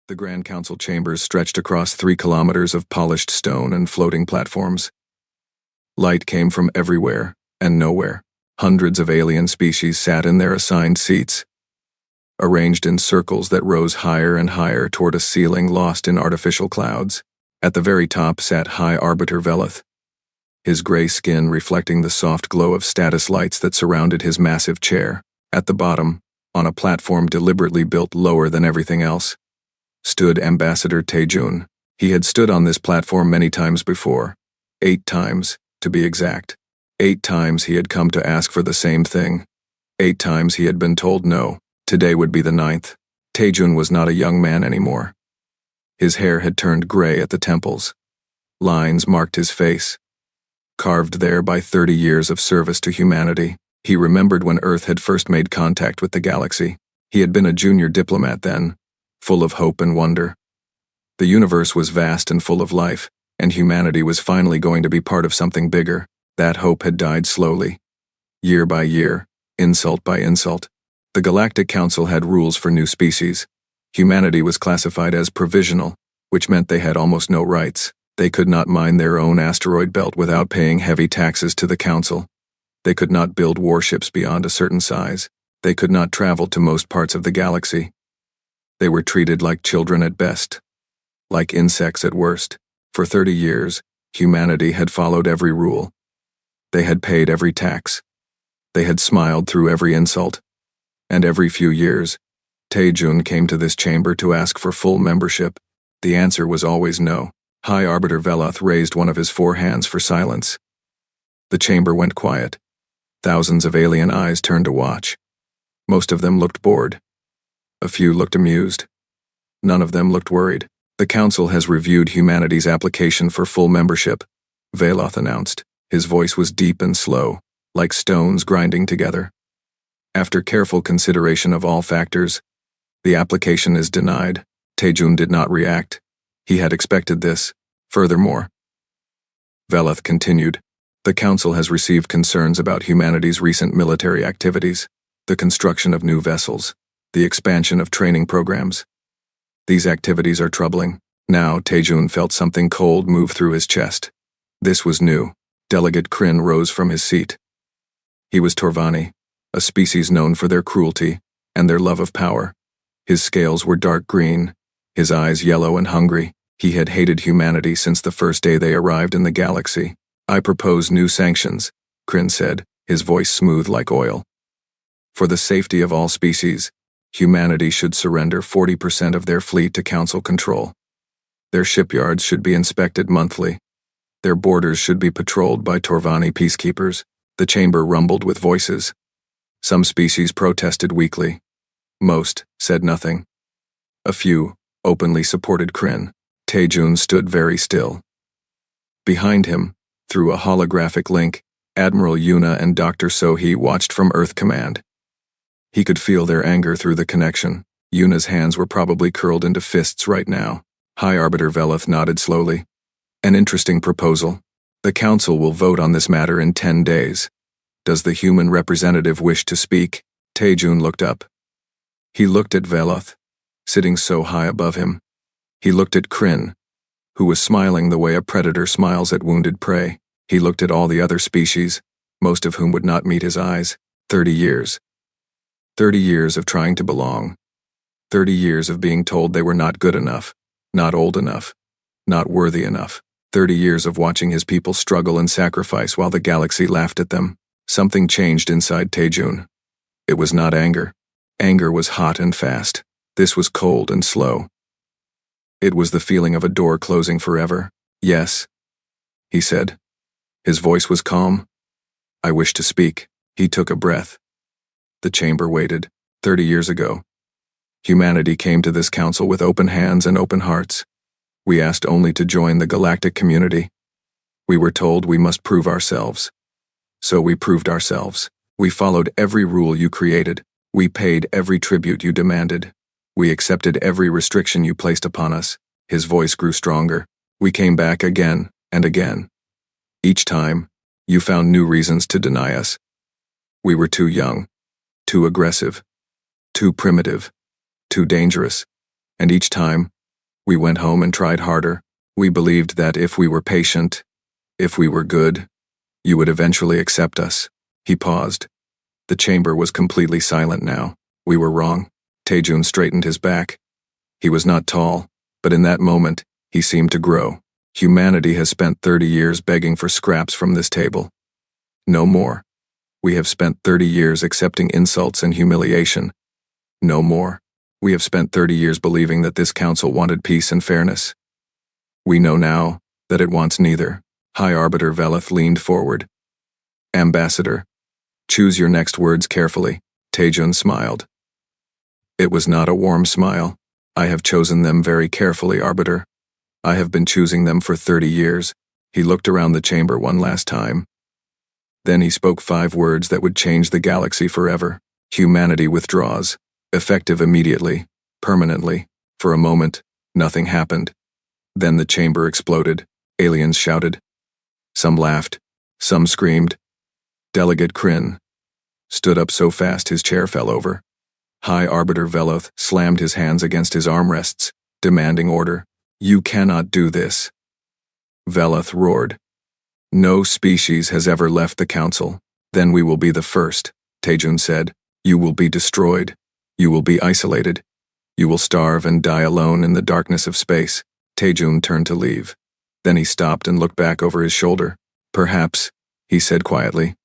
The Grand Council chambers stretched across 3 kilometers of polished stone and floating platforms. Light came from everywhere and nowhere. Hundreds of alien species sat in their assigned seats, arranged in circles that rose higher and higher toward a ceiling lost in artificial clouds. At the very top sat High Arbiter Veleth, his gray skin reflecting the soft glow of status lights that surrounded his massive chair. At the bottom, on a platform deliberately built lower than everything else, stood Ambassador Taejun. He had stood on this platform many times before. 8 times, to be exact. 8 times he had come to ask for the same thing. 8 times he had been told no. Today would be the 9th. Taejun was not a young man anymore. His hair had turned gray at the temples. Lines marked his face, carved there by 30 years of service to humanity. He remembered when Earth had first made contact with the galaxy. He had been a junior diplomat then, full of hope and wonder. The universe was vast and full of life, and humanity was finally going to be part of something bigger. That hope had died slowly, year by year, insult by insult. The Galactic Council had rules for new species. Humanity was classified as provisional, which meant they had almost no rights. They could not mine their own asteroid belt without paying heavy taxes to the Council. They could not build warships beyond a certain size. They could not travel to most parts of the galaxy. They were treated like children at best, like insects at worst. For 30 years, humanity had followed every rule. They had paid every tax. They had smiled through every insult. And every few years, Taejun came to this chamber to ask for full membership. The answer was always no. High Arbiter Veleth raised one of his 4 hands for silence. The chamber went quiet. Thousands of alien eyes turned to watch. Most of them looked bored. A few looked amused. None of them looked worried. The Council has reviewed humanity's application for full membership, Veleth announced. His voice was deep and slow, like stones grinding together. After careful consideration of all factors, the application is denied. Taejun did not react. He had expected this. Furthermore, Veleth continued, the Council has received concerns about humanity's recent military activities, the construction of new vessels, the expansion of training programs. These activities are troubling. Now Taejun felt something cold move through his chest. This was new. Delegate Kryn rose from his seat. He was Torvani, a species known for their cruelty and their love of power. His scales were dark green, his eyes yellow and hungry. He had hated humanity since the first day they arrived in the galaxy. I propose new sanctions, Kryn said, his voice smooth like oil. For the safety of all species, humanity should surrender 40% of their fleet to Council control. Their shipyards should be inspected monthly. Their borders should be patrolled by Torvani peacekeepers. The chamber rumbled with voices. Some species protested weakly. Most said nothing. A few openly supported Kryn. Taejun stood very still. Behind him, through a holographic link, Admiral Yuna and Dr. Sohee watched from Earth Command. He could feel their anger through the connection. Yuna's hands were probably curled into fists right now. High Arbiter Veleth nodded slowly. An interesting proposal. The Council will vote on this matter in 10 days. Does the human representative wish to speak? Taejun looked up. He looked at Veleth, sitting so high above him. He looked at Kryn, who was smiling the way a predator smiles at wounded prey. He looked at all the other species, most of whom would not meet his eyes. 30 years. 30 years of trying to belong. 30 years of being told they were not good enough, not old enough, not worthy enough. 30 years of watching his people struggle and sacrifice while the galaxy laughed at them. Something changed inside Taejun. It was not anger. Anger was hot and fast. This was cold and slow. It was the feeling of a door closing forever. Yes, he said. His voice was calm. I wish to speak. He took a breath. The chamber waited. 30 years ago, humanity came to this council with open hands and open hearts. We asked only to join the galactic community. We were told we must prove ourselves. So we proved ourselves. We followed every rule you created. We paid every tribute you demanded. We accepted every restriction you placed upon us. His voice grew stronger. We came back again and again. Each time, you found new reasons to deny us. We were too young, too aggressive, too primitive, too dangerous. And each time, We went home and tried harder. We believed that if we were patient, if we were good, you would eventually accept us." He paused. The chamber was completely silent now. We were wrong. Taejun straightened his back. He was not tall, but in that moment, he seemed to grow. Humanity has spent 30 years begging for scraps from this table. No more. We have spent 30 years accepting insults and humiliation. No more. We have spent 30 years believing that this council wanted peace and fairness. We know now that it wants neither. High Arbiter Veleth leaned forward. "Ambassador, choose your next words carefully." Taejun smiled. It was not a warm smile. "I have chosen them very carefully, Arbiter. I have been choosing them for 30 years. He looked around the chamber one last time. Then he spoke 5 words that would change the galaxy forever. Humanity withdraws. Effective immediately. Permanently. For a moment, nothing happened. Then the chamber exploded. Aliens shouted. Some laughed. Some screamed. Delegate Kryn stood up so fast his chair fell over. High Arbiter Veloth slammed his hands against his armrests, demanding order. "You cannot do this." Veloth roared. "No species has ever left the council. Then we will be the first," Taejun said. "You will be destroyed. You will be isolated. You will starve and die alone in the darkness of space." Taejun turned to leave. Then he stopped and looked back over his shoulder. "Perhaps," he said quietly.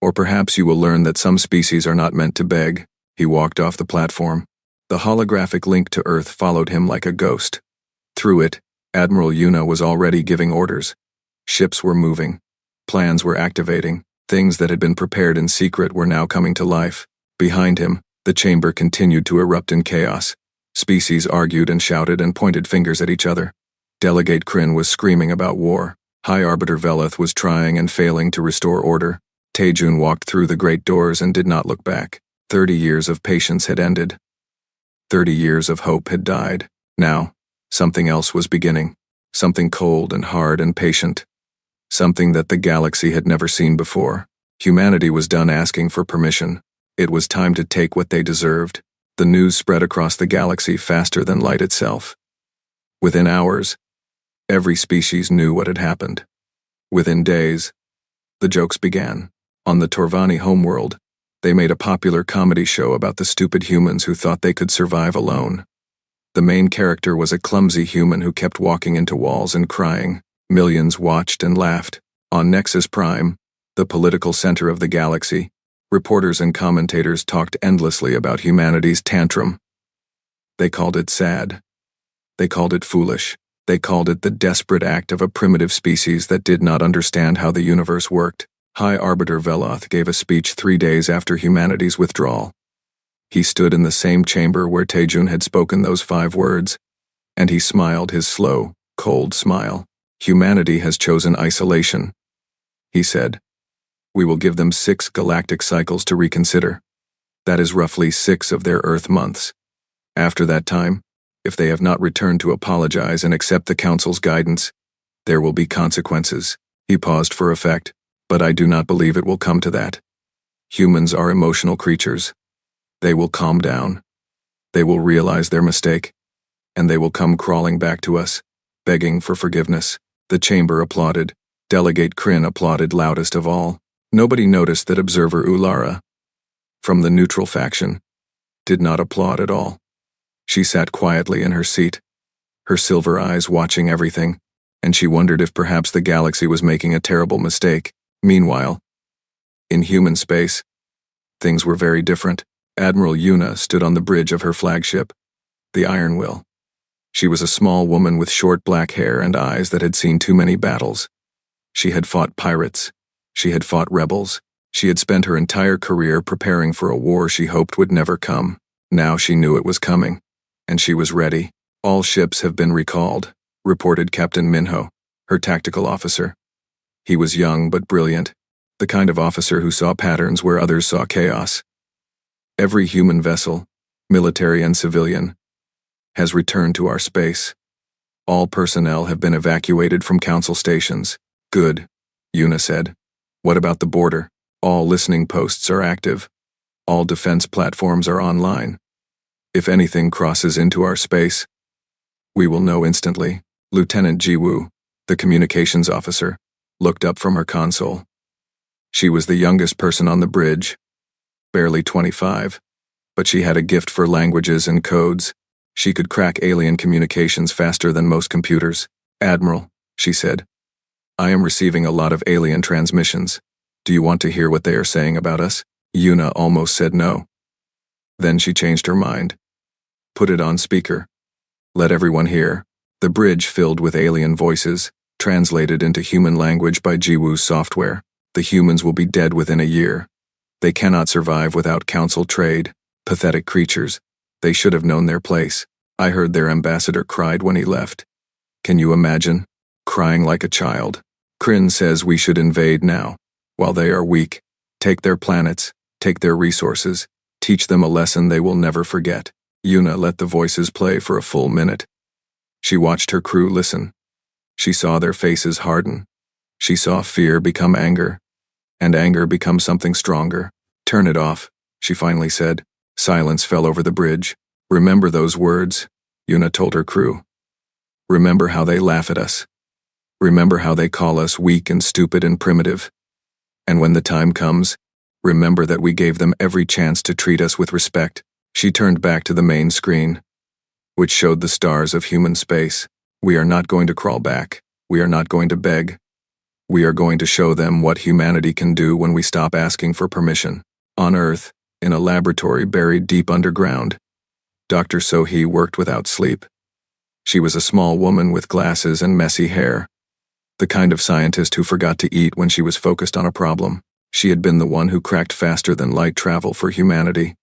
"Or perhaps you will learn that some species are not meant to beg." He walked off the platform. The holographic link to Earth followed him like a ghost. Through it, Admiral Yuna was already giving orders. Ships were moving. Plans were activating. Things that had been prepared in secret were now coming to life. Behind him, the chamber continued to erupt in chaos. Species argued and shouted and pointed fingers at each other. Delegate Kryn was screaming about war. High Arbiter Veloth was trying and failing to restore order. Taejun walked through the great doors and did not look back. 30 years of patience had ended. 30 years of hope had died. Now, something else was beginning. Something cold and hard and patient. Something that the galaxy had never seen before. Humanity was done asking for permission. It was time to take what they deserved. The news spread across the galaxy faster than light itself. Within hours, every species knew what had happened. Within days, the jokes began. On the Torvani homeworld, they made a popular comedy show about the stupid humans who thought they could survive alone. The main character was a clumsy human who kept walking into walls and crying. Millions watched and laughed. On Nexus Prime, the political center of the galaxy, reporters and commentators talked endlessly about humanity's tantrum. They called it sad. They called it foolish. They called it the desperate act of a primitive species that did not understand how the universe worked. High Arbiter Veloth gave a speech 3 days after humanity's withdrawal. He stood in the same chamber where Taejun had spoken those 5 words, and he smiled his slow, cold smile. "Humanity has chosen isolation," he said. "We will give them 6 galactic cycles to reconsider. That is roughly 6 of their Earth months. After that time, if they have not returned to apologize and accept the Council's guidance, there will be consequences." He paused for effect, but I do not believe it will come to that. Humans are emotional creatures. They will calm down. They will realize their mistake, and they will come crawling back to us, begging for forgiveness. The chamber applauded. Delegate Kryn applauded loudest of all. Nobody noticed that observer Ulara, from the neutral faction, did not applaud at all. She sat quietly in her seat, her silver eyes watching everything, and she wondered if perhaps the galaxy was making a terrible mistake. Meanwhile, in human space, things were very different. Admiral Yuna stood on the bridge of her flagship, the Iron Will. She was a small woman with short black hair and eyes that had seen too many battles. She had fought pirates. She had fought rebels. She had spent her entire career preparing for a war she hoped would never come. Now she knew it was coming, and she was ready. "All ships have been recalled," reported Captain Minho, her tactical officer. He was young but brilliant, the kind of officer who saw patterns where others saw chaos. "Every human vessel, military and civilian, has returned to our space. All personnel have been evacuated from council stations." "Good," Yuna said. "What about the border?" "All listening posts are active. All defense platforms are online. If anything crosses into our space, We will know instantly. Lieutenant Jiwoo, the communications officer, looked up from her console. She was the youngest person on the bridge, barely 25, but she had a gift for languages and codes. She could crack alien communications faster than most computers. "Admiral," she said, "I am receiving a lot of alien transmissions. Do you want to hear what they are saying about us?" Yuna almost said no. Then she changed her mind. "Put it on speaker. Let everyone hear." The bridge filled with alien voices, translated into human language by Jiwoo's software. "The humans will be dead within a year. They cannot survive without council trade. Pathetic creatures. They should have known their place. I heard their ambassador cried when he left. Can you imagine? Crying like a child. Kryn says we should invade now, while they are weak. Take their planets, take their resources, teach them a lesson they will never forget." Yuna let the voices play for a full minute. She watched her crew listen. She saw their faces harden. She saw fear become anger, and anger become something stronger. "Turn it off," she finally said. Silence fell over the bridge. "Remember those words," Yuna told her crew. "Remember how they laugh at us. Remember how they call us weak and stupid and primitive. And when the time comes, remember that we gave them every chance to treat us with respect." She turned back to the main screen, which showed the stars of human space. "We are not going to crawl back. We are not going to beg. We are going to show them what humanity can do when we stop asking for permission." On Earth, in a laboratory buried deep underground, Dr. So-hee worked without sleep. She was a small woman with glasses and messy hair, the kind of scientist who forgot to eat when she was focused on a problem. She had been the one who cracked faster than light travel for humanity.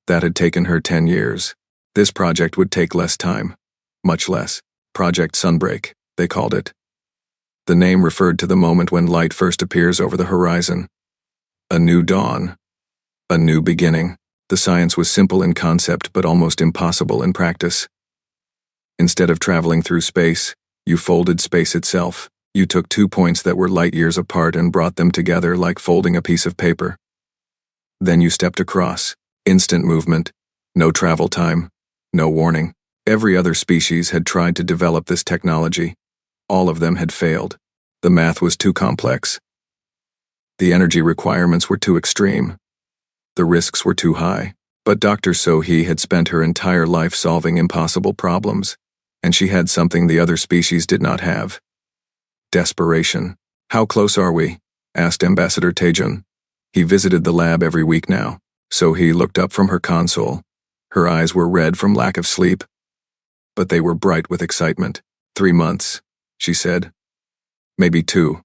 That had taken her 10 years. This project would take less time. Much less. Project Sunbreak, they called it. The name referred to the moment when light first appears over the horizon. A new dawn. A new beginning. The science was simple in concept but almost impossible in practice. Instead of traveling through space, you folded space itself. You took 2 points that were light years apart and brought them together like folding a piece of paper. Then you stepped across. Instant movement. No travel time. No warning. Every other species had tried to develop this technology. All of them had failed. The math was too complex. The energy requirements were too extreme. The risks were too high. But Dr. So-hee had spent her entire life solving impossible problems, and she had something the other species did not have. Desperation. "How close are we?" asked Ambassador Taejun. He visited the lab every week now. So-hee looked up from her console. Her eyes were red from lack of sleep, but they were bright with excitement. 3 months, she said. Maybe 2.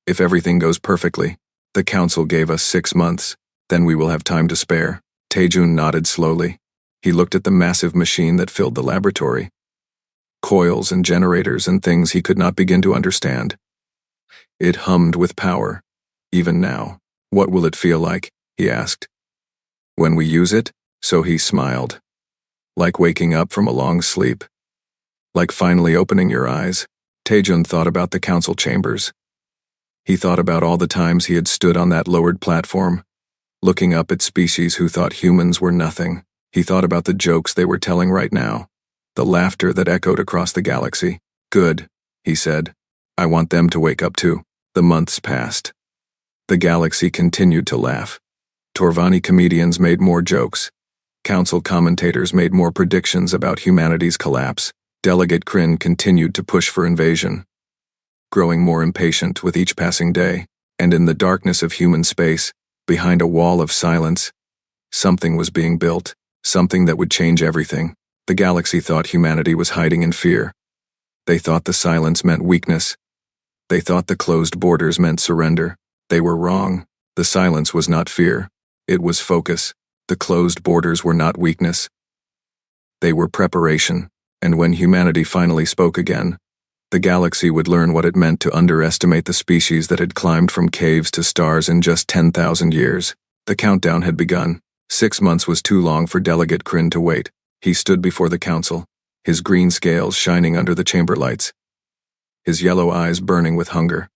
If everything goes perfectly. The council gave us 6 months. Then we will have time to spare. Taejun nodded slowly. He looked at the massive machine that filled the laboratory. Coils and generators and things he could not begin to understand. It hummed with power. Even now. "What will it feel like?" he asked. "When we use it?" So-hee smiled. "Like waking up from a long sleep. Like finally opening your eyes." Taejun thought about the council chambers. He thought about all the times he had stood on that lowered platform, looking up at species who thought humans were nothing. He thought about the jokes they were telling right now, the laughter that echoed across the galaxy. "Good," he said. "I want them to wake up too." The months passed. The galaxy continued to laugh. Torvani comedians made more jokes. Council commentators made more predictions about humanity's collapse. Delegate Kryn continued to push for invasion, growing more impatient with each passing day. And in the darkness of human space, behind a wall of silence, something was being built, something that would change everything. The galaxy thought humanity was hiding in fear. They thought the silence meant weakness. They thought the closed borders meant surrender. They were wrong. The silence was not fear. It was focus. The closed borders were not weakness. They were preparation. And when humanity finally spoke again, the galaxy would learn what it meant to underestimate the species that had climbed from caves to stars in just 10,000 years. The countdown had begun. 6 months was too long for Delegate Kryn to wait. He stood before the council, his green scales shining under the chamber lights, his yellow eyes burning with hunger.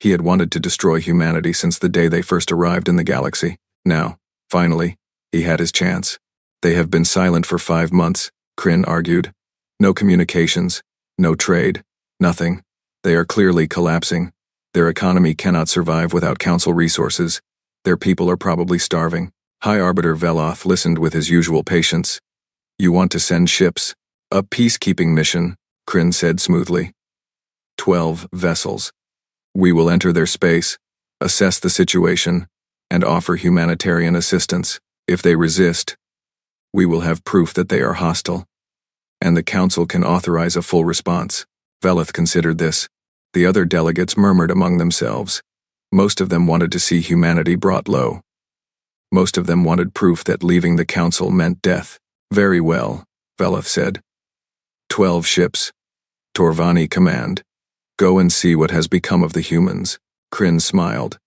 He had wanted to destroy humanity since the day they first arrived in the galaxy. Now, finally, he had his chance. "They have been silent for 5 months, Kryn argued. No communications, no trade, nothing. They are clearly collapsing. Their economy cannot survive without council resources. Their people are probably starving. High Arbiter Veloth listened with his usual patience. You want to send ships? A peacekeeping mission, Kryn said smoothly. 12 vessels. We will enter their space, assess the situation, and offer humanitarian assistance. If they resist, we will have proof that they are hostile. And the council can authorize a full response. Veloth considered this. The other delegates murmured among themselves. Most of them wanted to see humanity brought low. Most of them wanted proof that leaving the council meant death. Very well, Veloth said. 12 ships. Torvani command. Go and see what has become of the humans. Kryn smiled.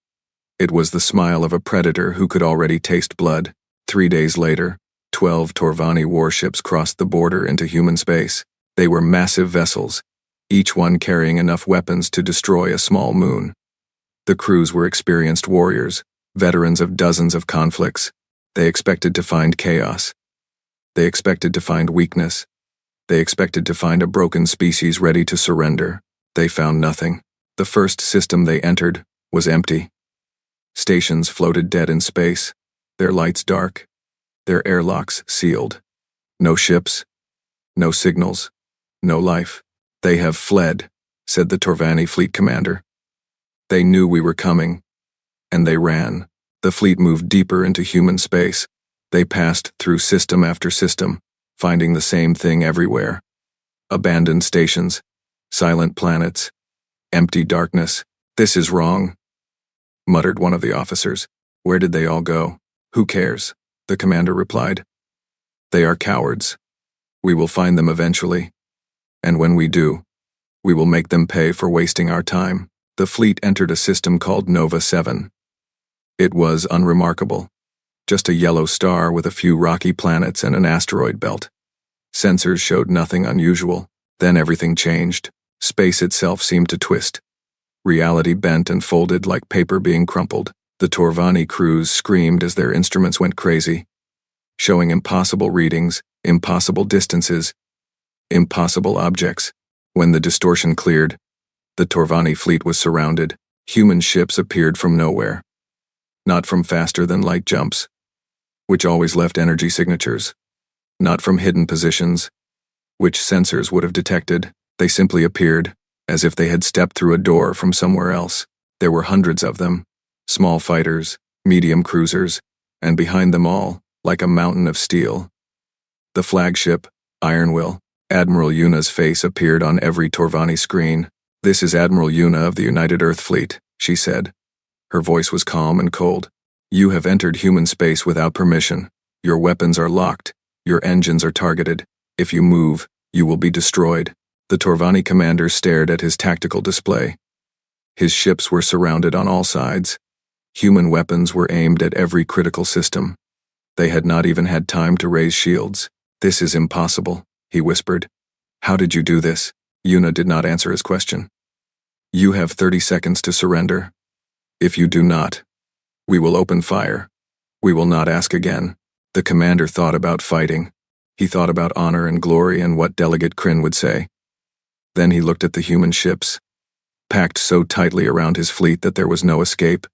It was the smile of a predator who could already taste blood. 3 days later, 12 Torvani warships crossed the border into human space. They were massive vessels, each one carrying enough weapons to destroy a small moon. The crews were experienced warriors, veterans of dozens of conflicts. They expected to find chaos. They expected to find weakness. They expected to find a broken species ready to surrender. They found nothing. The first system they entered was empty. Stations floated dead in space, their lights dark, their airlocks sealed. No ships, no signals, no life. They have fled, said the Torvani fleet commander. They knew we were coming, and they ran. The fleet moved deeper into human space. They passed through system after system, finding the same thing everywhere. Abandoned stations, silent planets, empty darkness. This is wrong, muttered one of the officers. Where did they all go? Who cares? The commander replied. They are cowards. We will find them eventually. And when we do, we will make them pay for wasting our time. The fleet entered a system called Nova 7. It was unremarkable. Just a yellow star with a few rocky planets and an asteroid belt. Sensors showed nothing unusual. Then everything changed. Space itself seemed to twist. Reality bent and folded like paper being crumpled. The Torvani crews screamed as their instruments went crazy, showing impossible readings, impossible distances, impossible objects. When the distortion cleared, the Torvani fleet was surrounded. Human ships appeared from nowhere. Not from faster-than-light jumps, which always left energy signatures. Not from hidden positions, which sensors would have detected. They simply appeared, as if they had stepped through a door from somewhere else. There were hundreds of them, small fighters, medium cruisers, and behind them all, like a mountain of steel, the flagship, Ironwill. Admiral Yuna's face appeared on every Torvani screen. This is Admiral Yuna of the United Earth Fleet, she said. Her voice was calm and cold. You have entered human space without permission. Your weapons are locked. Your engines are targeted. If you move, you will be destroyed. The Torvani commander stared at his tactical display. His ships were surrounded on all sides. Human weapons were aimed at every critical system. They had not even had time to raise shields. This is impossible, he whispered. How did you do this? Yuna did not answer his question. You have 30 seconds to surrender. If you do not, we will open fire. We will not ask again. The commander thought about fighting. He thought about honor and glory and what Delegate Kryn would say. Then he looked at the human ships, packed so tightly around his fleet that there was no escape,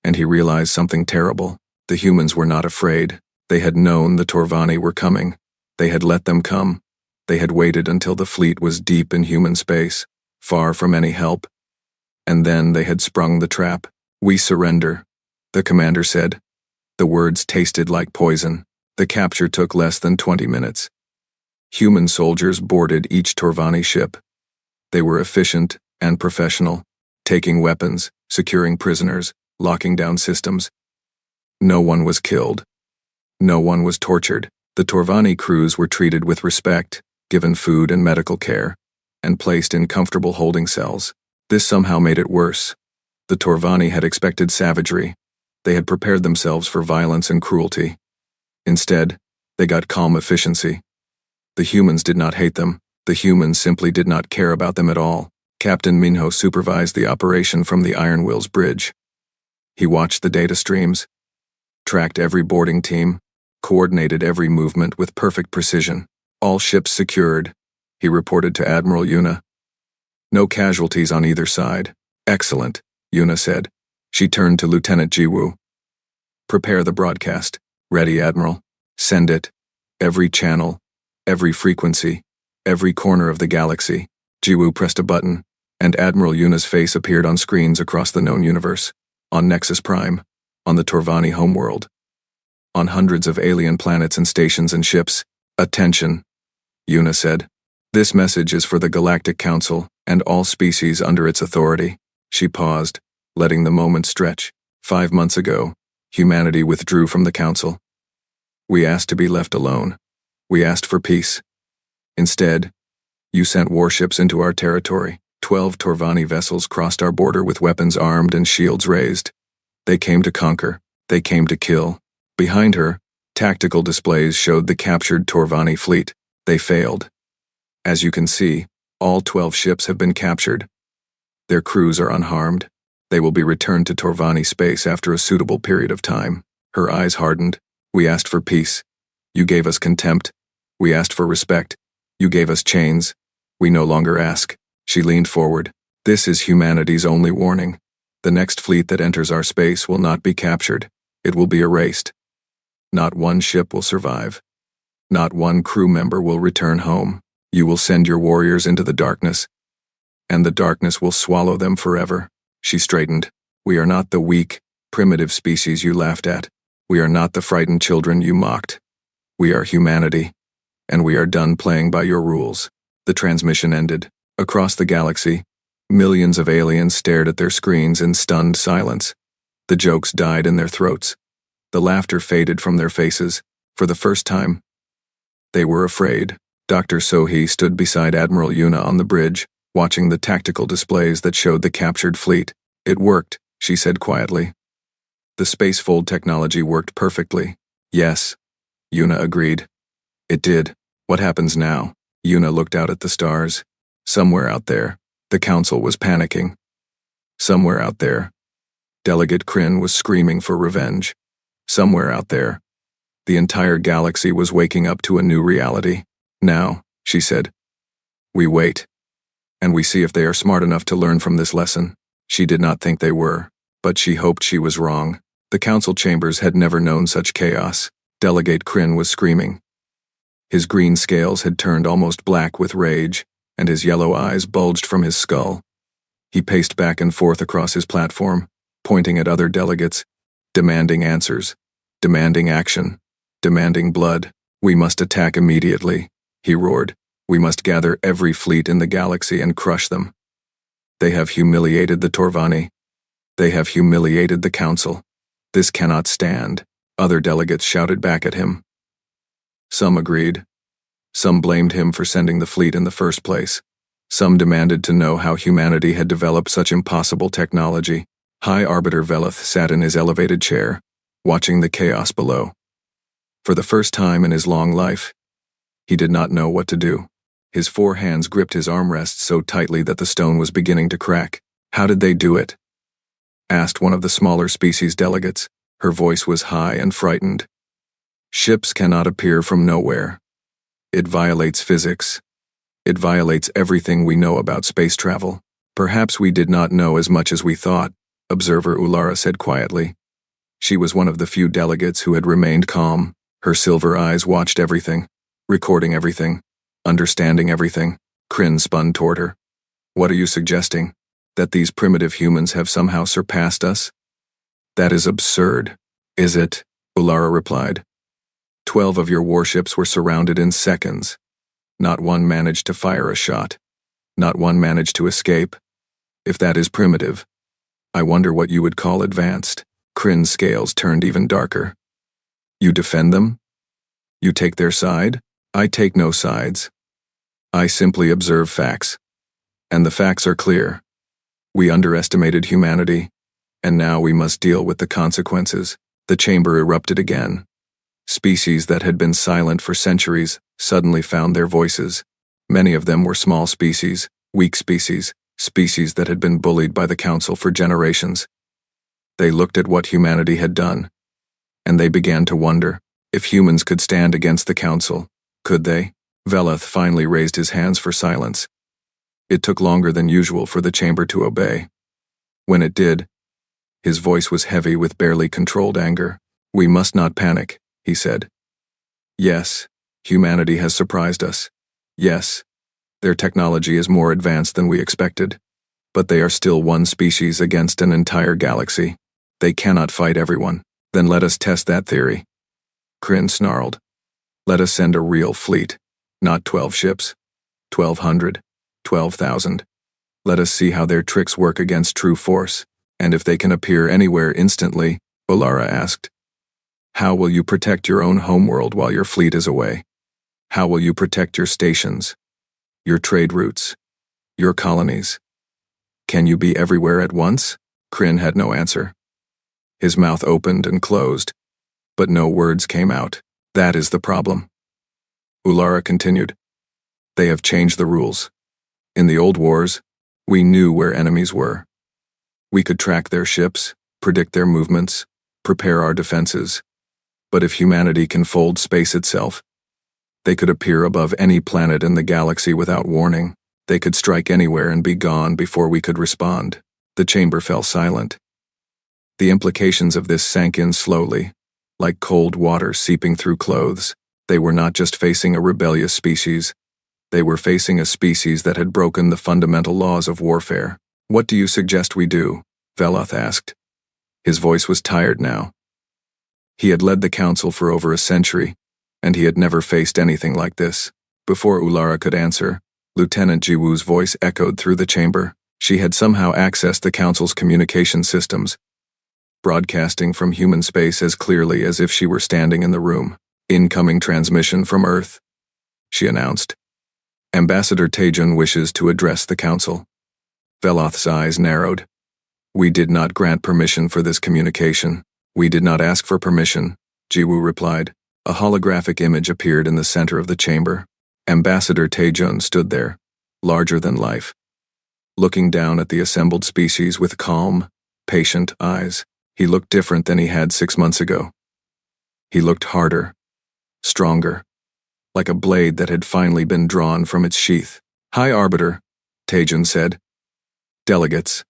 and he realized something terrible. The humans were not afraid. They had known the Torvani were coming. They had let them come. They had waited until the fleet was deep in human space, far from any help. And then they had sprung the trap. We surrender, the commander said. The words tasted like poison. The capture took less than 20 minutes. Human soldiers boarded each Torvani ship. They were efficient and professional, taking weapons, securing prisoners, locking down systems. No one was killed. No one was tortured. The Torvani crews were treated with respect, given food and medical care, and placed in comfortable holding cells. This somehow made it worse. The Torvani had expected savagery. They had prepared themselves for violence and cruelty. Instead, they got calm efficiency. The humans did not hate them. The humans simply did not care about them at all. Captain Minho supervised the operation from the Ironwill's bridge. He watched the data streams, tracked every boarding team, coordinated every movement with perfect precision. All ships secured, he reported to Admiral Yuna. No casualties on either side. Excellent, Yuna said. She turned to Lieutenant Jiwoo. Prepare the broadcast. Ready, Admiral. Send it. Every channel, every frequency, every corner of the galaxy. Jiwoo pressed a button, and Admiral Yuna's face appeared on screens across the known universe, on Nexus Prime, on the Torvani homeworld, on hundreds of alien planets and stations and ships. Attention, Yuna said. This message is for the Galactic Council and all species under its authority. She paused, letting the moment stretch. 5 months ago, humanity withdrew from the Council. We asked to be left alone. We asked for peace. Instead, you sent warships into our territory. 12 Torvani vessels crossed our border with weapons armed and shields raised. They came to conquer. They came to kill. Behind her, tactical displays showed the captured Torvani fleet. They failed. As you can see, all 12 ships have been captured. Their crews are unharmed. They will be returned to Torvani space after a suitable period of time. Her eyes hardened. We asked for peace. You gave us contempt. We asked for respect. You gave us chains. We no longer ask. She leaned forward. This is humanity's only warning. The next fleet that enters our space will not be captured. It will be erased. Not one ship will survive. Not one crew member will return home. You will send your warriors into the darkness, and the darkness will swallow them forever. She straightened. We are not the weak, primitive species you laughed at. We are not the frightened children you mocked. We are humanity, and we are done playing by your rules. The transmission ended. Across the galaxy, millions of aliens stared at their screens in stunned silence. The jokes died in their throats. The laughter faded from their faces. For the first time, they were afraid. Dr. Sohee stood beside Admiral Yuna on the bridge, watching the tactical displays that showed the captured fleet. It worked, she said quietly. The spacefold technology worked perfectly. Yes, Yuna agreed. It did. What happens now? Yuna looked out at the stars. Somewhere out there, the Council was panicking. Somewhere out there, Delegate Kryn was screaming for revenge. Somewhere out there, the entire galaxy was waking up to a new reality. Now, she said, we wait. And we see if they are smart enough to learn from this lesson. She did not think they were, but she hoped she was wrong. The council chambers had never known such chaos. Delegate Kryn was screaming. His green scales had turned almost black with rage, and his yellow eyes bulged from his skull. He paced back and forth across his platform, pointing at other delegates, demanding answers, demanding action, demanding blood. We must attack immediately, he roared. We must gather every fleet in the galaxy and crush them. They have humiliated the Torvani. They have humiliated the Council. This cannot stand. Other delegates shouted back at him. Some agreed. Some blamed him for sending the fleet in the first place. Some demanded to know how humanity had developed such impossible technology. High Arbiter Veleth sat in his elevated chair, watching the chaos below. For the first time in his long life, he did not know what to do. His 4 hands gripped his armrests so tightly that the stone was beginning to crack. How did they do it? Asked one of the smaller species delegates. Her voice was high and frightened. Ships cannot appear from nowhere. It violates physics. It violates everything we know about space travel. Perhaps we did not know as much as we thought, Observer Ulara said quietly. She was one of the few delegates who had remained calm. Her silver eyes watched everything, recording everything, understanding everything. Kryn spun toward her. What are you suggesting? That these primitive humans have somehow surpassed us? That is absurd. Is it? Ulara replied. 12 of your warships were surrounded in seconds. Not one managed to fire a shot. Not one managed to escape. If that is primitive, I wonder what you would call advanced. Kryn's scales turned even darker. You defend them? You take their side? I take no sides. I simply observe facts. And the facts are clear. We underestimated humanity, and now we must deal with the consequences. The chamber erupted again. Species that had been silent for centuries suddenly found their voices. Many of them were small species, weak species, species that had been bullied by the Council for generations. They looked at what humanity had done, and they began to wonder if humans could stand against the Council. Could they? Veleth finally raised his hands for silence. It took longer than usual for the chamber to obey. When it did, his voice was heavy with barely controlled anger. "We must not panic," he said. "Yes, humanity has surprised us. Yes, their technology is more advanced than we expected. But they are still one species against an entire galaxy. They cannot fight everyone. Then let us test that theory." Kryn snarled. "Let us send a real fleet. Not 12 ships. 1,200. 12,000. Let us see how their tricks work against true force. And if they can appear anywhere instantly," Ulara asked. "How will you protect your own homeworld while your fleet is away? How will you protect your stations, your trade routes, your colonies? Can you be everywhere at once?" Kryn had no answer. His mouth opened and closed, but no words came out. "That is the problem." Ulara continued. "They have changed the rules. In the old wars, we knew where enemies were. We could track their ships, predict their movements, prepare our defenses. But if humanity can fold space itself, they could appear above any planet in the galaxy without warning. They could strike anywhere and be gone before we could respond." The chamber fell silent. The implications of this sank in slowly, like cold water seeping through clothes. They were not just facing a rebellious species. They were facing a species that had broken the fundamental laws of warfare. "What do you suggest we do?" Veleth asked. His voice was tired now. He had led the council for over a century, and he had never faced anything like this. Before Ulara could answer, Lieutenant Jiwoo's voice echoed through the chamber. She had somehow accessed the council's communication systems, broadcasting from human space as clearly as if she were standing in the room. "Incoming transmission from Earth," she announced. "Ambassador Taejun wishes to address the council." Veleth's eyes narrowed. "We did not grant permission for this communication." "We did not ask for permission," Jiwoo replied. A holographic image appeared in the center of the chamber. Ambassador Taejun stood there, larger than life, looking down at the assembled species with calm, patient eyes. He looked different than he had 6 months ago. He looked harder, stronger, like a blade that had finally been drawn from its sheath. "High Arbiter," Taejun said. "Delegates,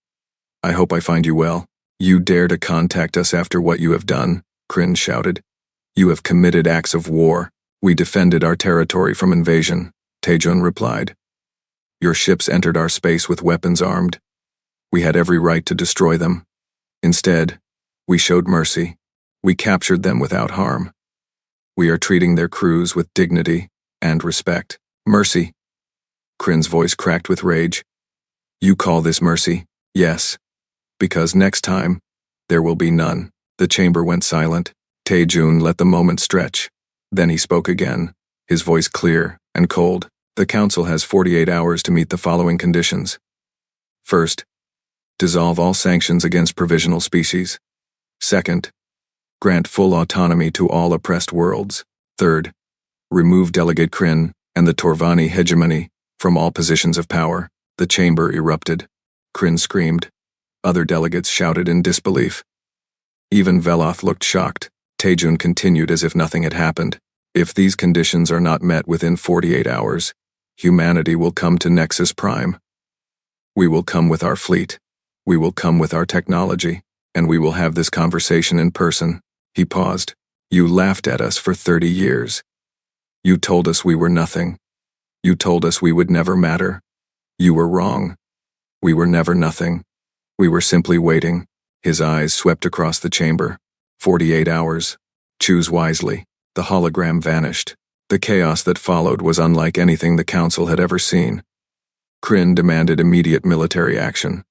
I hope I find you well." "You dare to contact us after what you have done," Kryn shouted. "You have committed acts of war." "We defended our territory from invasion," Taejun replied. "Your ships entered our space with weapons armed. We had every right to destroy them. Instead, we showed mercy. We captured them without harm. We are treating their crews with dignity and respect." "Mercy?" Kryn's voice cracked with rage. "You call this mercy?" "Yes. Because next time, there will be none." The chamber went silent. Taejun let the moment stretch. Then he spoke again, his voice clear and cold. "The council has 48 hours to meet the following conditions. First, dissolve all sanctions against provisional species. Second, grant full autonomy to all oppressed worlds. Third, remove Delegate Kryn and the Torvani hegemony from all positions of power." The chamber erupted. Kryn screamed. Other delegates shouted in disbelief. Even Veleth looked shocked. Taejun continued as if nothing had happened. "If these conditions are not met within 48 hours, humanity will come to Nexus Prime. We will come with our fleet. We will come with our technology, and we will have this conversation in person." He paused. "You laughed at us for 30 years. You told us we were nothing. You told us we would never matter. You were wrong. We were never nothing. We were simply waiting." His eyes swept across the chamber. 48 hours. Choose wisely. The hologram vanished. The chaos that followed was unlike anything the council had ever seen. Kryn demanded immediate military action.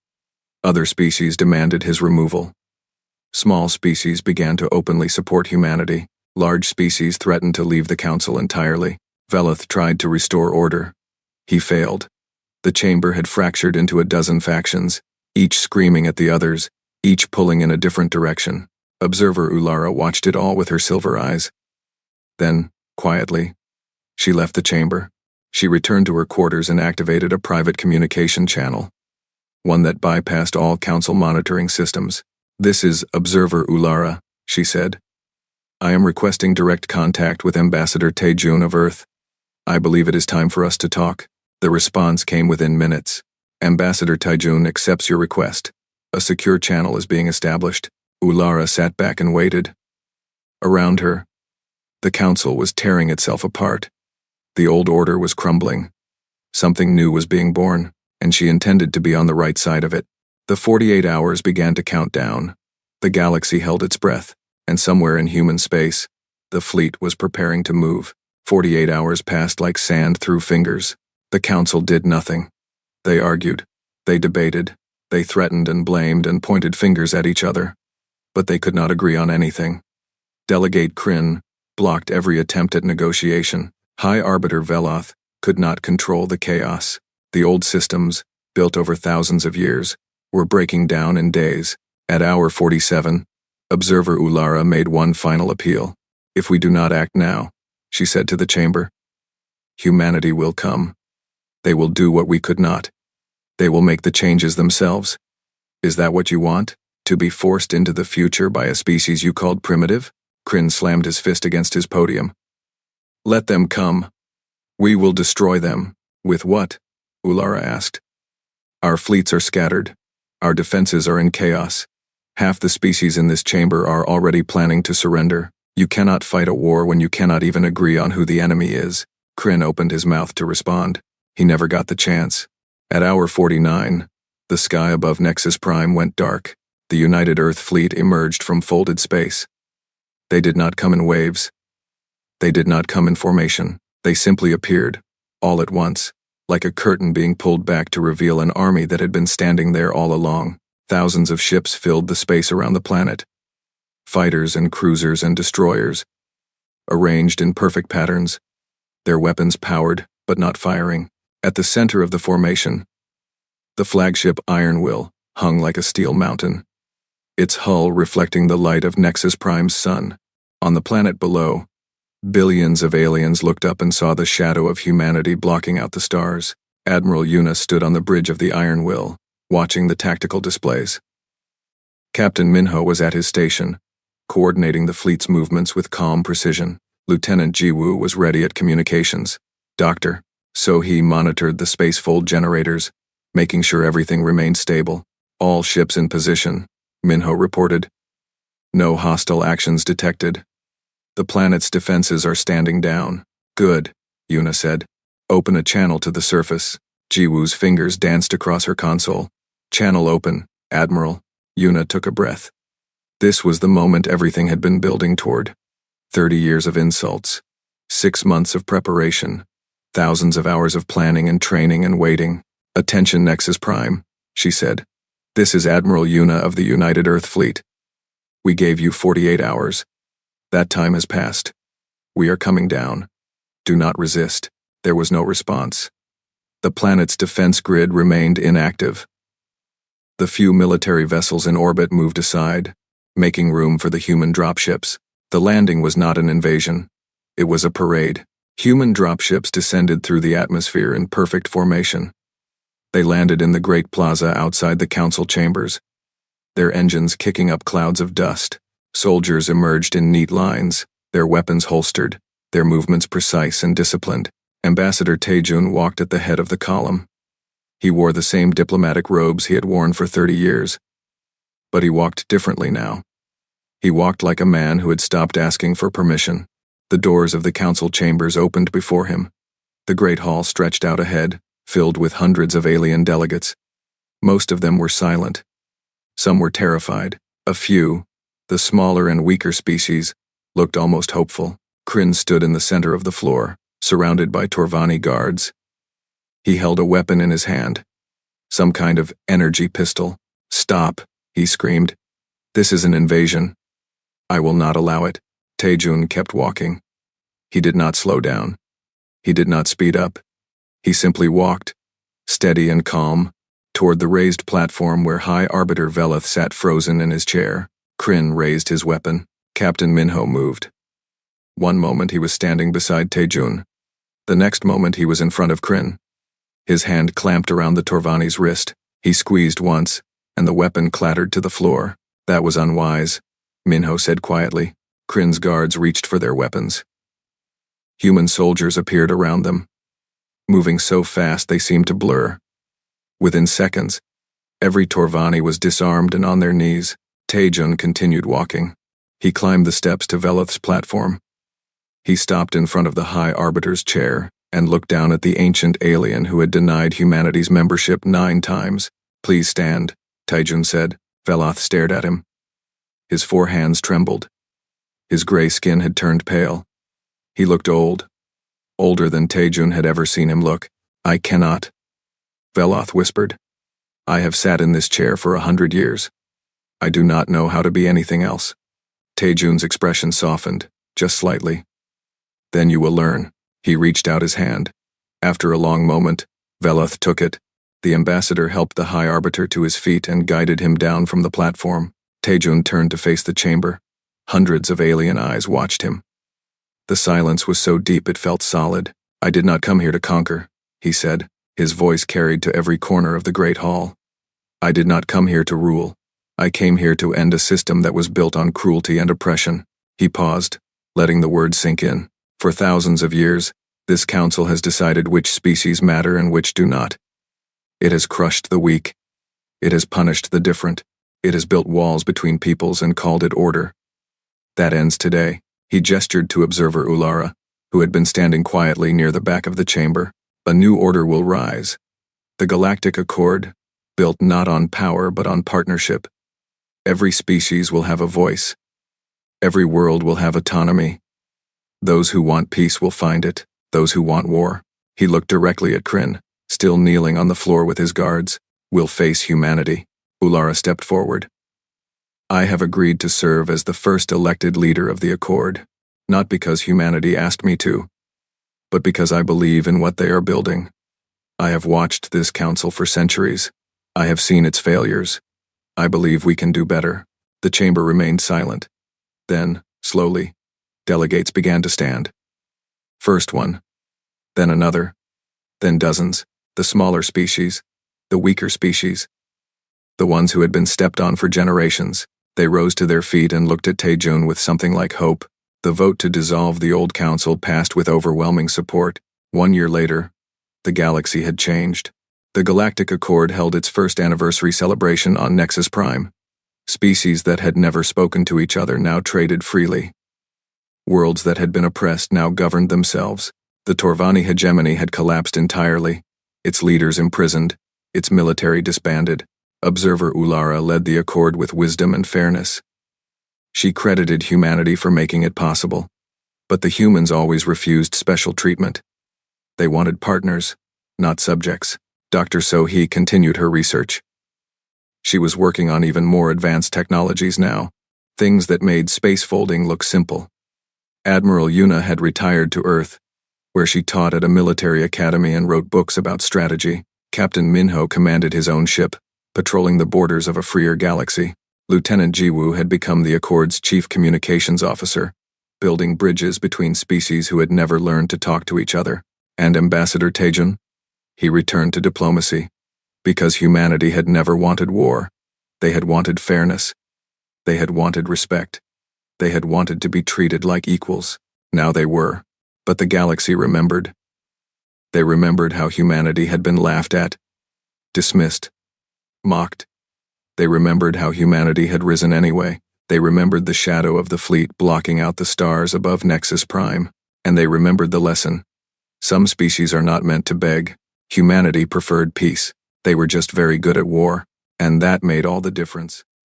Other species demanded his removal. Small species began to openly support humanity. Large species threatened to leave the council entirely. Veleth tried to restore order. He failed. The chamber had fractured into a dozen factions, each screaming at the others, each pulling in a different direction. Observer Ulara watched it all with her silver eyes. Then, quietly, she left the chamber. She returned to her quarters and activated a private communication channel, one that bypassed all council monitoring systems. "This is Observer Ulara," she said. "I am requesting direct contact with Ambassador Taejun of Earth. I believe it is time for us to talk. The response came within minutes. Ambassador Taijun accepts your request. A secure channel is being established. Ulara sat back and waited. Around her, the council was tearing itself apart. The old order was crumbling. Something new was being born, and she intended to be on the right side of it. The 48 hours began to count down. The galaxy held its breath, and somewhere in human space, the fleet was preparing to move. 48 hours passed like sand through fingers. The council did nothing. They argued. They debated. They threatened and blamed and pointed fingers at each other. But they could not agree on anything. Delegate Kryn blocked every attempt at negotiation. High Arbiter Veloth could not control the chaos. The old systems, built over thousands of years, were breaking down in days. At hour 47, Observer Ulara made one final appeal. If we do not act now, she said to the chamber, humanity will come. They will do what we could not. They will make the changes themselves. Is that what you want? To be forced into the future by a species you called primitive? Kryn slammed his fist against his podium. Let them come. We will destroy them. With what? Ulara asked. Our fleets are scattered. Our defenses are in chaos. Half the species in this chamber are already planning to surrender. You cannot fight a war when you cannot even agree on who the enemy is. Kryn opened his mouth to respond. He never got the chance. At hour 49, the sky above Nexus Prime went dark. The United Earth fleet emerged from folded space. They did not come in waves. They did not come in formation. They simply appeared, all at once, like a curtain being pulled back to reveal an army that had been standing there all along. Thousands of ships filled the space around the planet. Fighters and cruisers and destroyers, arranged in perfect patterns, their weapons powered but not firing. At the center of the formation, the flagship Iron Will hung like a steel mountain, its hull reflecting the light of Nexus Prime's sun. On the planet below, billions of aliens looked up and saw the shadow of humanity blocking out the stars. Admiral Yuna stood on the bridge of the Iron Will, watching the tactical displays. Captain Minho was at his station, coordinating the fleet's movements with calm precision. Lieutenant Jiwoo was ready at communications. Doctor, so he monitored the spacefold generators, making sure everything remained stable. All ships in position, Minho reported. No hostile actions detected. The planet's defenses are standing down. Good, Yuna said. Open a channel to the surface. Jiwoo's fingers danced across her console. Channel open, Admiral. Yuna took a breath. This was the moment everything had been building toward. 30 years of insults. 6 months of preparation. Thousands of hours of planning and training and waiting. Attention Nexus Prime, she said. This is Admiral Yuna of the United Earth Fleet. We gave you 48 hours. That time has passed. We are coming down. Do not resist. There was no response. The planet's defense grid remained inactive. The few military vessels in orbit moved aside, making room for the human dropships. The landing was not an invasion. It was a parade. Human dropships descended through the atmosphere in perfect formation. They landed in the great plaza outside the council chambers, their engines kicking up clouds of dust. Soldiers emerged in neat lines, their weapons holstered, their movements precise and disciplined. Ambassador Taejun walked at the head of the column. He wore the same diplomatic robes he had worn for 30 years. But he walked differently now. He walked like a man who had stopped asking for permission. The doors of the council chambers opened before him. The great hall stretched out ahead, filled with hundreds of alien delegates. Most of them were silent. Some were terrified. A few, the smaller and weaker species, looked almost hopeful. Kryn stood in the center of the floor, surrounded by Torvani guards. He held a weapon in his hand, some kind of energy pistol. Stop, he screamed. This is an invasion. I will not allow it. Taejun kept walking. He did not slow down. He did not speed up. He simply walked, steady and calm, toward the raised platform where High Arbiter Veloth sat frozen in his chair. Kryn raised his weapon. Captain Minho moved. One moment he was standing beside Taejun. The next moment he was in front of Kryn. His hand clamped around the Torvani's wrist. He squeezed once, and the weapon clattered to the floor. That was unwise, Minho said quietly. Kryn's guards reached for their weapons. Human soldiers appeared around them. moving so fast they seemed to blur. Within seconds, every Torvani was disarmed and on their knees. Taejun continued walking. He climbed the steps to Veloth's platform. He stopped in front of the High Arbiter's chair and looked down at the ancient alien who had denied humanity's membership 9 times. "Please stand," Taejun said. Veloth stared at him. His 4 hands trembled. His gray skin had turned pale. He looked old. Older than Taejun had ever seen him look. "I cannot," Veloth whispered. "I have sat in this chair for 100 years. I do not know how to be anything else." Taejun's expression softened, just slightly. "Then you will learn." He reached out his hand. After a long moment, Veloth took it. The ambassador helped the High Arbiter to his feet and guided him down from the platform. Taejun turned to face the chamber. Hundreds of alien eyes watched him. The silence was so deep it felt solid. "I did not come here to conquer," he said, his voice carried to every corner of the great hall. "I did not come here to rule. I came here to end a system that was built on cruelty and oppression." He paused, letting the words sink in. "For thousands of years, this council has decided which species matter and which do not. It has crushed the weak. It has punished the different. It has built walls between peoples and called it order. That ends today." He gestured to Observer Ulara, who had been standing quietly near the back of the chamber. "A new order will rise. The Galactic Accord, built not on power but on partnership. Every species will have a voice. Every world will have autonomy. Those who want peace will find it. Those who want war." He looked directly at Kryn, still kneeling on the floor with his guards. "Will face humanity." Ulara stepped forward. "I have agreed to serve as the first elected leader of the Accord, not because humanity asked me to, but because I believe in what they are building. I have watched this council for centuries. I have seen its failures. I believe we can do better." The chamber remained silent. Then, slowly, delegates began to stand. First one, then another, then dozens, the smaller species, the weaker species, the ones who had been stepped on for generations. They rose to their feet and looked at Taejun with something like hope. The vote to dissolve the old council passed with overwhelming support. 1 year later, the galaxy had changed. The Galactic Accord held its first anniversary celebration on Nexus Prime. Species that had never spoken to each other now traded freely. Worlds that had been oppressed now governed themselves. The Torvani hegemony had collapsed entirely, its leaders imprisoned, its military disbanded. Observer Ulara led the Accord with wisdom and fairness. She credited humanity for making it possible. But the humans always refused special treatment. They wanted partners, not subjects. Dr. So-hee continued her research. She was working on even more advanced technologies now, things that made space folding look simple. Admiral Yuna had retired to Earth, where she taught at a military academy and wrote books about strategy. Captain Minho commanded his own ship, patrolling the borders of a freer galaxy. Lieutenant Jiwoo had become the Accord's chief communications officer, building bridges between species who had never learned to talk to each other. And Ambassador Taejun? He returned to diplomacy. Because humanity had never wanted war. They had wanted fairness. They had wanted respect. They had wanted to be treated like equals. Now they were. But the galaxy remembered. They remembered how humanity had been laughed at, dismissed, mocked. They remembered how humanity had risen anyway. They remembered the shadow of the fleet blocking out the stars above Nexus Prime. And they remembered the lesson. Some species are not meant to beg. Humanity preferred peace. They were just very good at war. And that made all the difference.